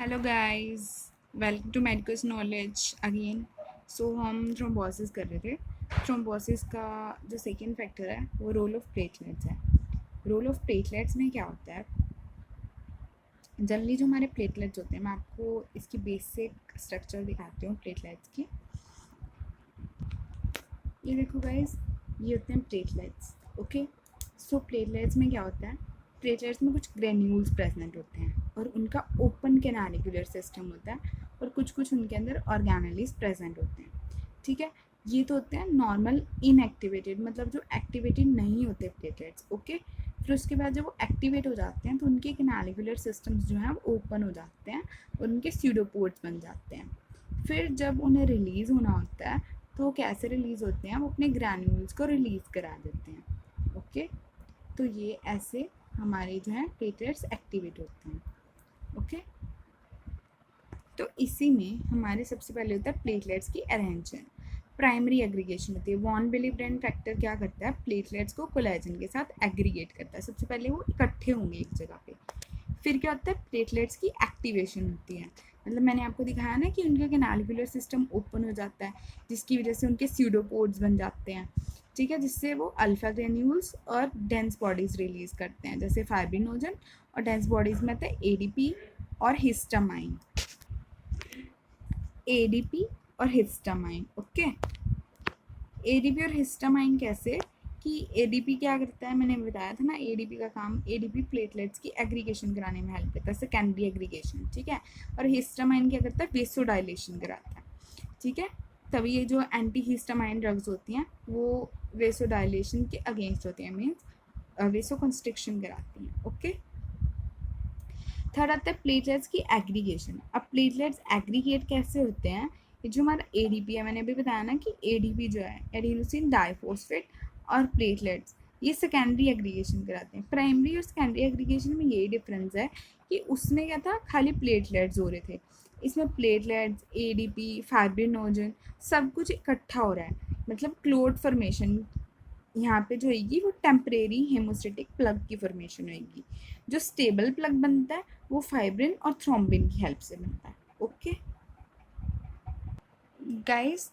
Hello guys, welcome to medicals knowledge again. So हम thrombosis कर रहे थे। थ्रोम्बोसिस का जो सेकेंड फैक्टर है वो रोल ऑफ प्लेटलेट्स है। रोल ऑफ प्लेटलेट्स में क्या होता है, जनरली जो हमारे प्लेटलेट्स होते हैं, मैं आपको इसकी बेसिक स्ट्रक्चर दिखाती हूँ प्लेटलेट्स की। ये देखो गाइस, ये होते हैं प्लेटलेट्स। ओके, सो प्लेटलेट्स में क्या होता है, प्लेटलेट्स में कुछ ग्रेन्यूल्स प्रेजेंट होते हैं और उनका ओपन कैनालिकुलर सिस्टम होता है और कुछ कुछ उनके अंदर ऑर्गेनेलीज प्रेजेंट होते हैं। ठीक है, ये तो होते हैं नॉर्मल इनएक्टिवेटेड, मतलब जो एक्टिवेटेड नहीं होते प्लेटलेट्स। ओके, फिर उसके बाद जब वो एक्टिवेट हो जाते हैं तो उनके कैनालिकुलर सिस्टम्स जो हैं वो ओपन हो जाते हैं और उनके स्यूडोपोड्स बन जाते हैं। फिर जब उन्हें रिलीज़ होना होता है तो वो कैसे रिलीज़ होते हैं, वो अपने ग्रैन्यूल्स को रिलीज़ करा देते हैं। ओके, तो ये ऐसे हमारे जो है प्लेटलेट्स एक्टिवेट होते हैं। ओके, तो इसी में हमारे सबसे पहले होता है प्लेटलेट्स की अरेंजन। प्राइमरी एग्रीगेशन होती है। वॉन विली ब्रेंड फैक्टर क्या करता है, प्लेटलेट्स को कोलेजन के साथ एग्रीगेट करता है। सबसे पहले वो इकट्ठे होंगे एक जगह पे। फिर क्या होता है, प्लेटलेट्स की एक्टिवेशन होती है। मतलब मैंने आपको दिखाया ना कि उनका कैनालिकुलर सिस्टम ओपन हो जाता है, जिसकी वजह से उनके स्यूडोपोड्स बन जाते हैं। ठीक है, जिससे वो अल्फा ग्रेन्यूल्स और डेंस बॉडीज रिलीज करते हैं, जैसे फाइब्रिनोजन। और डेंस बॉडीज में आता है एडीपी और हिस्टामाइन। एडीपी और हिस्टामाइन। ओके, एडीपी और हिस्टामाइन कैसे, कि एडीपी क्या करता है, मैंने बताया था ना, एडीपी का काम, एडीपी प्लेटलेट्स की एग्रीगेशन कराने में हेल्प करता है, सेकेंडरी एग्रीगेशन। ठीक है, और हिस्टामाइन क्या करता है, वेसोडाइलेशन कराता है। ठीक है, तभी ये जो एंटी हिस्टामाइन ड्रग्स होती हैं वो वेसोडाइलेशन के अगेंस्ट होती हैं, मीन्स वेसो कंस्ट्रिक्शन कराती हैं। ओके, थर्ड आता है प्लेटलेट्स की एग्रीगेशन। अब प्लेटलेट्स एग्रीगेट कैसे होते हैं, ये जो हमारा एडीपी है, मैंने अभी बताया ना कि एडीपी जो है एडिनोसिन डाइफॉस्फेट, और प्लेटलेट्स ये सेकेंडरी एग्रीगेशन कराते हैं। प्राइमरी और सेकेंडरी एग्रीगेशन में यही डिफरेंस है कि उसमें क्या था, खाली प्लेटलेट्स हो रहे थे। इसमें प्लेटलेट्स, एडीपी, फाइब्रिनोजन सब कुछ इकट्ठा हो रहा है। मतलब क्लोट फॉर्मेशन यहाँ पे जो होगी वो टेम्परेरी हेमोस्टेटिक प्लग की फॉर्मेशन होगी। जो स्टेबल प्लग बनता है वो फाइब्रिन और थ्रोम्बिन की हेल्प से बनता है। ओके गाइस,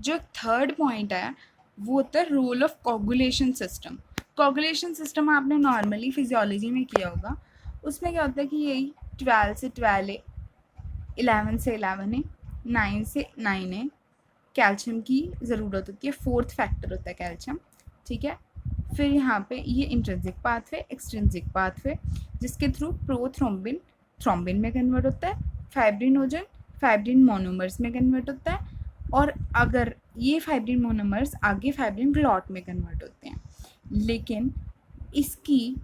जो थर्ड पॉइंट है वो होता है role of coagulation system. Coagulation system आपने नॉर्मली फिजियोलॉजी में किया होगा। उसमें क्या होता है कि यही 12 से 12 है, 11 से 11 है, 9 से 9 है, कैल्शियम की ज़रूरत होती है। फोर्थ फैक्टर होता है कैल्शियम। ठीक है, फिर यहाँ पे ये इंट्रिंसिक पाथवे, एक्सट्रिंसिक पाथवे, जिसके थ्रू प्रोथ्रोम्बिन थ्रोम्बिन में कन्वर्ट होता है, फाइब्रिनोजन फाइब्रिन मोनोमर्स में कन्वर्ट होता है, और अगर ये फाइब्रिन मोनोमर्स आगे फाइब्रिन क्लॉट में कन्वर्ट होते हैं। लेकिन इसकी,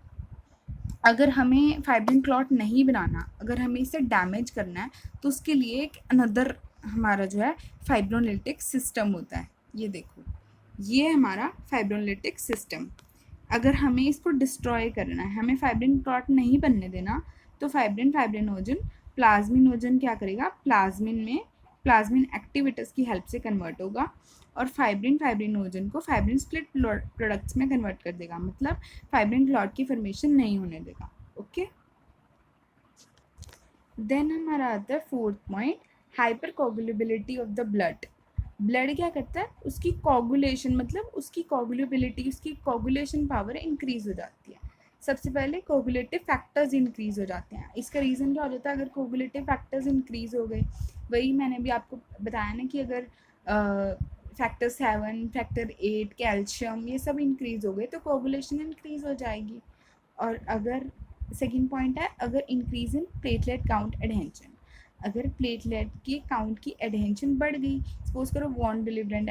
अगर हमें फाइब्रिन क्लॉट नहीं बनाना, अगर हमें इसे डैमेज करना है, तो उसके लिए एक अनदर हमारा जो है फाइब्रोलिटिक सिस्टम होता है। ये देखो, ये हमारा फाइब्रोलिटिक सिस्टम। अगर हमें इसको डिस्ट्रॉय करना है, हमें फाइब्रिन क्लॉट नहीं बनने देना, तो फाइब्रिनोजन प्लाज्मिनोजन क्या करेगा, प्लाज्मिन एक्टिविटीज़ की हेल्प से कन्वर्ट होगा और फाइब्रिनोजन को फाइब्रिन स्प्लिट प्रोडक्ट्स में कन्वर्ट कर देगा। मतलब फाइब्रिन क्लॉट की फॉर्मेशन नहीं होने देगा। ओके, देन हमारा आता है fourth point, hyper coagulability of the blood. Blood क्या करता है, उसकी कोगुलेशन, मतलब उसकी कोगुलेबिलिटी, उसकी कोगुलेशन पावर इंक्रीज हो जाती है। सबसे पहले कोगुलेटिव फैक्टर्स इंक्रीज हो जाते हैं। इसका रीज़न क्या हो जाता है, अगर कोगुलेटिव फैक्टर्स इंक्रीज हो गए, वही मैंने भी आपको बताया ना कि अगर फैक्टर 7, फैक्टर 8, कैल्शियम ये सब इंक्रीज हो गए तो कोगुलेशन इंक्रीज हो जाएगी। और अगर सेकेंड पॉइंट है, अगर इंक्रीज इन प्लेटलेट काउंट एडहेंशन, अगर प्लेटलेट के काउंट की एडहेंशन बढ़ गई, सपोज करो वॉन डिलीवरेंट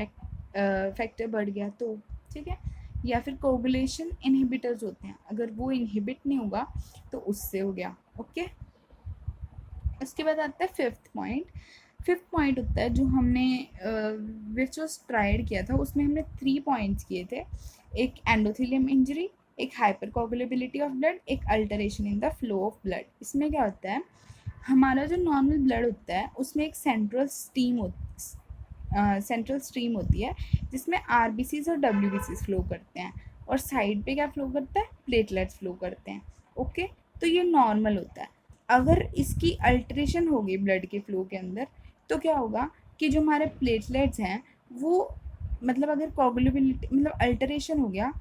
फैक्टर बढ़ गया तो, ठीक है, या फिर कोगुलेशन इनहिबिटर्स होते हैं, अगर वो इनहिबिट नहीं होगा तो उससे हो गया। ओके, उसके बाद आता है फिफ्थ पॉइंट। फिफ्थ पॉइंट होता है जो हमने विच वॉज ट्राइड किया था, उसमें हमने 3 पॉइंट्स किए थे। एक एंडोथेलियम इंजरी, एक हाइपर कोगुलेबिलिटी ऑफ ब्लड, एक alteration in the flow of blood. इसमें क्या होता है, हमारा जो नॉर्मल ब्लड होता है उसमें एक सेंट्रल स्ट्रीम होती है जिसमें आरबीसीज और डब्ल्यूबीसीज फ्लो करते हैं, और साइड पे क्या फ्लो करता है, प्लेटलेट्स फ्लो करते हैं। ओके, तो ये नॉर्मल होता है। अगर इसकी अल्ट्रेशन होगी ब्लड के फ्लो के अंदर तो क्या होगा कि जो हमारे प्लेटलेट्स हैं वो मतलब अगर कोगुलेबिलिटी मतलब अल्टरेशन हो गया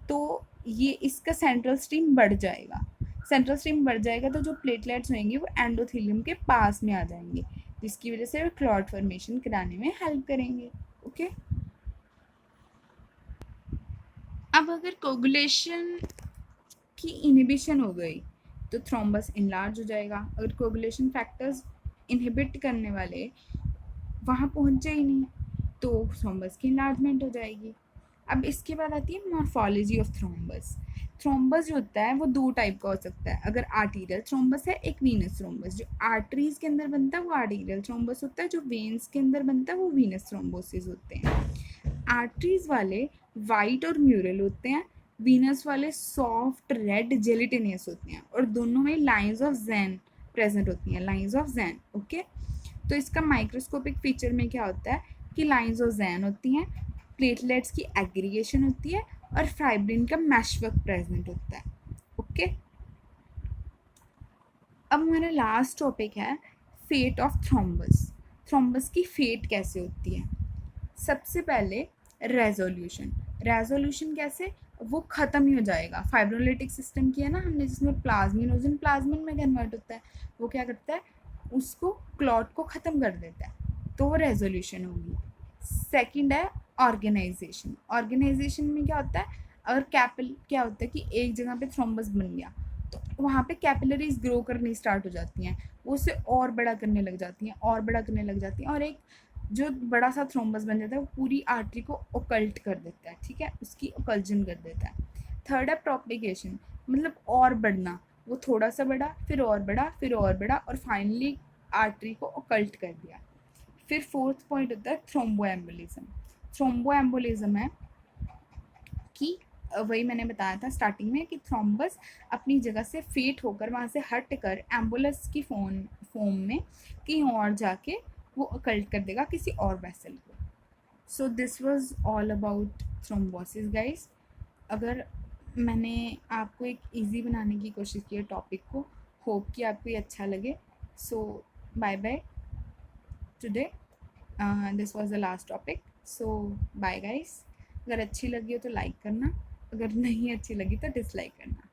तो ये इसका सेंट्रल स्ट्रीम बढ़ जाएगा। सेंट्रल स्ट्रीम बढ़ जाएगा तो जो प्लेटलेट्स होंगे वो एंडोथेलियम के पास में आ जाएंगे, जिसकी वजह से वो क्लॉट फॉर्मेशन कराने में हेल्प करेंगे। ओके, अब अगर कोगुलेशन की इनहिबिशन हो गई तो थ्रोम्बस इनलार्ज हो जाएगा। अगर कोगुलेशन फैक्टर्स इनहिबिट करने वाले वहाँ पहुँचे ही नहीं तो थ्रोम्बस की इनलार्जमेंट हो जाएगी। अब इसके बाद आती है मॉर्फोलॉजी ऑफ थ्रोम्बस। थ्रोम्बस जो होता है वो दो टाइप का हो सकता है। अगर आर्टीरियल थ्रोम्बस है, एक वीनस थ्रोम्बस। जो आर्टरीज के अंदर बनता है वो आर्टीरियल थ्रोम्बस होता है, जो वेन्स के अंदर बनता है वो वीनस थ्रोम्बोसिस होते हैं। आर्टरीज वाले वाइट और म्यूरल होते हैं, वीनस वाले सॉफ्ट रेड जेलिटिनियस होते हैं, और दोनों में लाइंस ऑफ जैन प्रेजेंट होती हैं, लाइंस ऑफ जैन। ओके, तो इसका माइक्रोस्कोपिक फीचर में क्या होता है कि लाइंस ऑफ जैन होती हैं, प्लेटलेट्स की एग्रीगेशन होती है और फाइब्रिन का मैशवर्क प्रेजेंट होता है। ओके, अब हमारा लास्ट टॉपिक है फेट ऑफ थ्रोम्बस। थ्रोम्बस की फेट कैसे होती है? सबसे पहले रेजोल्यूशन। रेजोल्यूशन कैसे? वो ख़त्म ही हो जाएगा। फाइब्रोलिटिक सिस्टम किया ना हमने, जिसमें प्लाज्मिनोजन प्लाज्मिन में कन्वर्ट होता है, वो क्या करता है उसको क्लॉट को ख़त्म कर देता है, तो वो रेजोल्यूशन होगी। सेकंड है ऑर्गेनाइजेशन। ऑर्गेनाइजेशन में क्या होता है, अगर क्या होता है कि एक जगह पे थ्रोम्बस बन गया तो वहाँ पे कैपिलरीज ग्रो करनी स्टार्ट हो जाती हैं, वो उसे और बड़ा करने लग जाती हैं, और बड़ा करने लग जाती हैं, और एक जो बड़ा सा थ्रोम्बस बन जाता है वो पूरी आर्टरी को ओकल्ट कर देता है। ठीक है, उसकी ओकल्जन कर देता है। थर्ड है प्रोपिगेशन, मतलब और बढ़ना, वो थोड़ा सा बड़ा, फिर और बड़ा, फिर और बड़ा, और फाइनली आर्टरी को ओकल्ट कर दिया। फिर फोर्थ पॉइंट होता है थ्रोम्बोएम्बोलिज्म। थ्रोम्बोएम्बोलिज्म है कि वही मैंने बताया था स्टार्टिंग में कि थ्रोम्बस अपनी जगह से फेट होकर वहाँ से हट कर एम्बुलेंस की फॉर्म में कहीं और जाके वो कल्ट कर देगा किसी और वेसल को। So this was all about thrombosis guys. अगर मैंने आपको एक इजी बनाने की कोशिश की है टॉपिक को, होप कि आपको ये अच्छा लगे। So bye bye today, this was the last topic. So bye guys. अगर अच्छी लगी हो तो लाइक करना, अगर नहीं अच्छी लगी तो डिसलाइक करना।